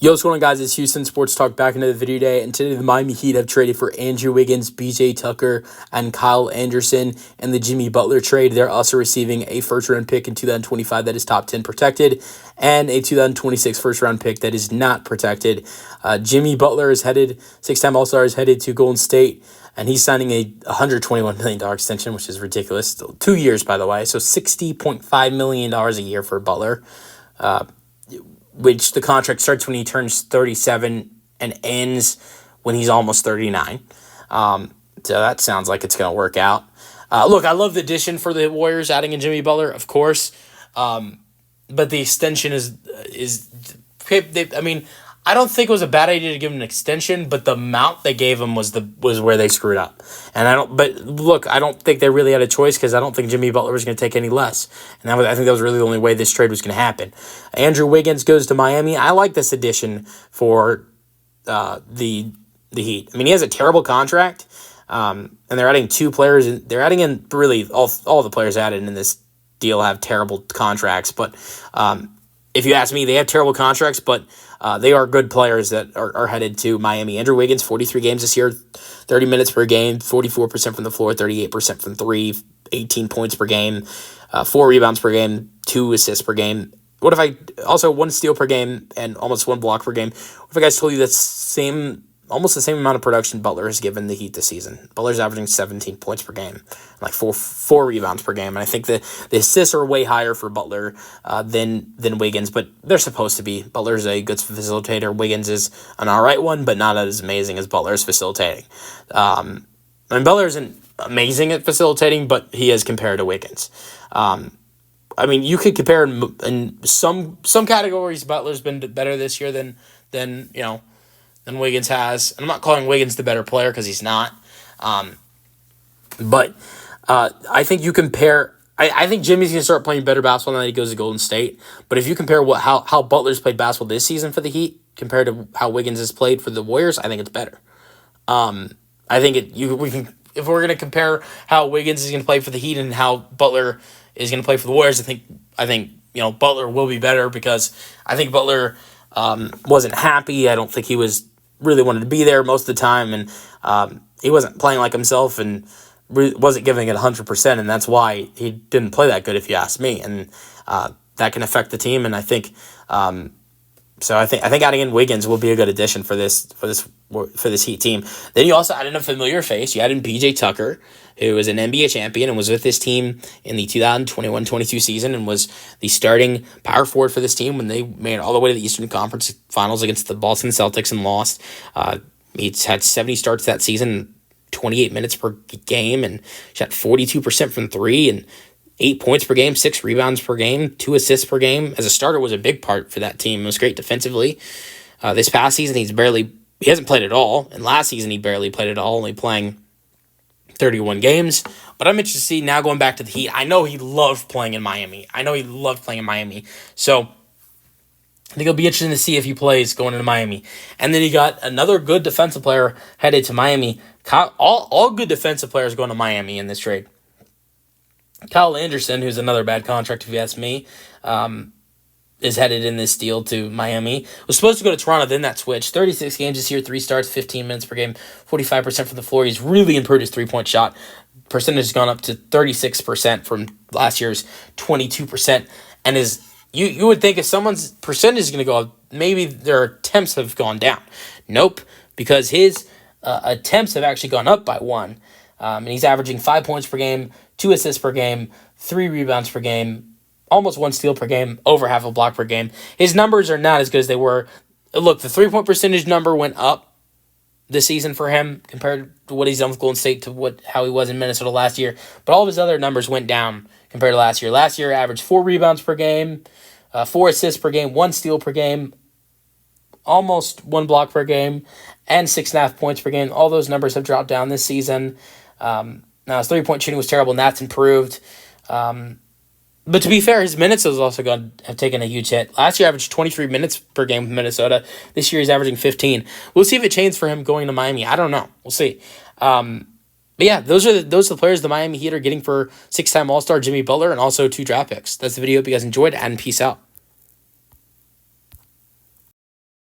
Yo, what's going on, guys? It's Houston Sports Talk back into the video today, and today the Miami Heat have traded for Andrew Wiggins, B.J. Tucker, and Kyle Anderson in the Jimmy Butler trade. They're also receiving a first-round pick in 2025 that is top 10 protected, and a 2026 first-round pick that is not protected. Jimmy Butler is headed, six-time All-Star, is headed to Golden State, and he's signing a $121 million extension, which is ridiculous. 2 years, by the way, so $60.5 million a year for Butler. Which the contract starts when he turns 37 and ends when he's almost 39. So that sounds like it's going to work out. Look, I love the addition for the Warriors, adding in Jimmy Butler, of course. But the extension I don't think it was a bad idea to give him an extension, but the amount they gave him was where they screwed up. And I don't think they really had a choice, because I don't think Jimmy Butler was going to take any less. And I think that was really the only way this trade was going to happen. Andrew Wiggins goes to Miami. I like this addition for the Heat. I mean, he has a terrible contract, and they're adding two players. They're adding in really all the players added in this deal have terrible contracts. But if you ask me, they have terrible contracts, but they are good players that are headed to Miami. Andrew Wiggins, 43 games this year, 30 minutes per game, 44% from the floor, 38% from three, 18 points per game, 4 rebounds per game, 2 assists per game. What if I also 1 steal per game and almost 1 block per game? What if I guys told you that's almost the same amount of production Butler has given the Heat this season? Butler's averaging 17 points per game, like four rebounds per game. And I think the assists are way higher for Butler than Wiggins, but they're supposed to be. Butler's a good facilitator. Wiggins is an all right one, but not as amazing as Butler's facilitating. Butler isn't amazing at facilitating, but he is compared to Wiggins. You could compare in some categories. Butler's been better this year than Wiggins has. And I'm not calling Wiggins the better player, because he's not. But I think you compare. I think Jimmy's going to start playing better basketball now that he goes to Golden State. But if you compare how Butler's played basketball this season for the Heat compared to how Wiggins has played for the Warriors, I think it's better. I think if we're going to compare how Wiggins is going to play for the Heat and how Butler is going to play for the Warriors, I think Butler will be better, because I think Butler wasn't happy. I don't think he really wanted to be there most of the time, and he wasn't playing like himself and wasn't giving it 100%, and that's why he didn't play that good, if you ask me, and that can affect the team. And I think I think adding in Wiggins will be a good addition for this Heat team. Then you also add in a familiar face. You add in B.J. Tucker, who was an NBA champion and was with this team in the 2021-22 season and was the starting power forward for this team when they made it all the way to the Eastern Conference Finals against the Boston Celtics and lost. He's had 70 starts that season, 28 minutes per game, and shot 42% from three and 8 points per game, 6 rebounds per game, 2 assists per game. As a starter, was a big part for that team. It was great defensively. This past season, he hasn't played at all, and last season he barely played at all, only playing 31 games. But I'm interested to see now, going back to the Heat. I know he loved playing in Miami. So I think it'll be interesting to see if he plays going into Miami. And then you got another good defensive player headed to Miami. All good defensive players going to Miami in this trade. Kyle Anderson, who's another bad contract if you ask me, is headed in this deal to Miami. Was supposed to go to Toronto, then that switched. 36 games this year, 3 starts, 15 minutes per game, 45% from the floor. He's really improved his three-point shot. Percentage has gone up to 36% from last year's 22%. And you would think if someone's percentage is going to go up, maybe their attempts have gone down. Nope, because his attempts have actually gone up by 1. And he's averaging 5 points per game, 2 assists per game, 3 rebounds per game, almost 1 steal per game, over half a block per game. His numbers are not as good as they were. Look, the 3-point percentage number went up this season for him compared to what he's done with Golden State to how he was in Minnesota last year. But all of his other numbers went down compared to last year. Last year, averaged 4 rebounds per game, 4 assists per game, 1 steal per game, almost 1 block per game, and 6.5 points per game. All those numbers have dropped down this season. Now, his 3-point shooting was terrible, and that's improved. But to be fair, his minutes have taken a huge hit. Last year, averaged 23 minutes per game with Minnesota. This year, he's averaging 15. We'll see if it changes for him going to Miami. I don't know. We'll see. But yeah, those are the players the Miami Heat are getting for 6-time All-Star Jimmy Butler and also 2 draft picks. That's the video. Hope you guys enjoyed, and peace out.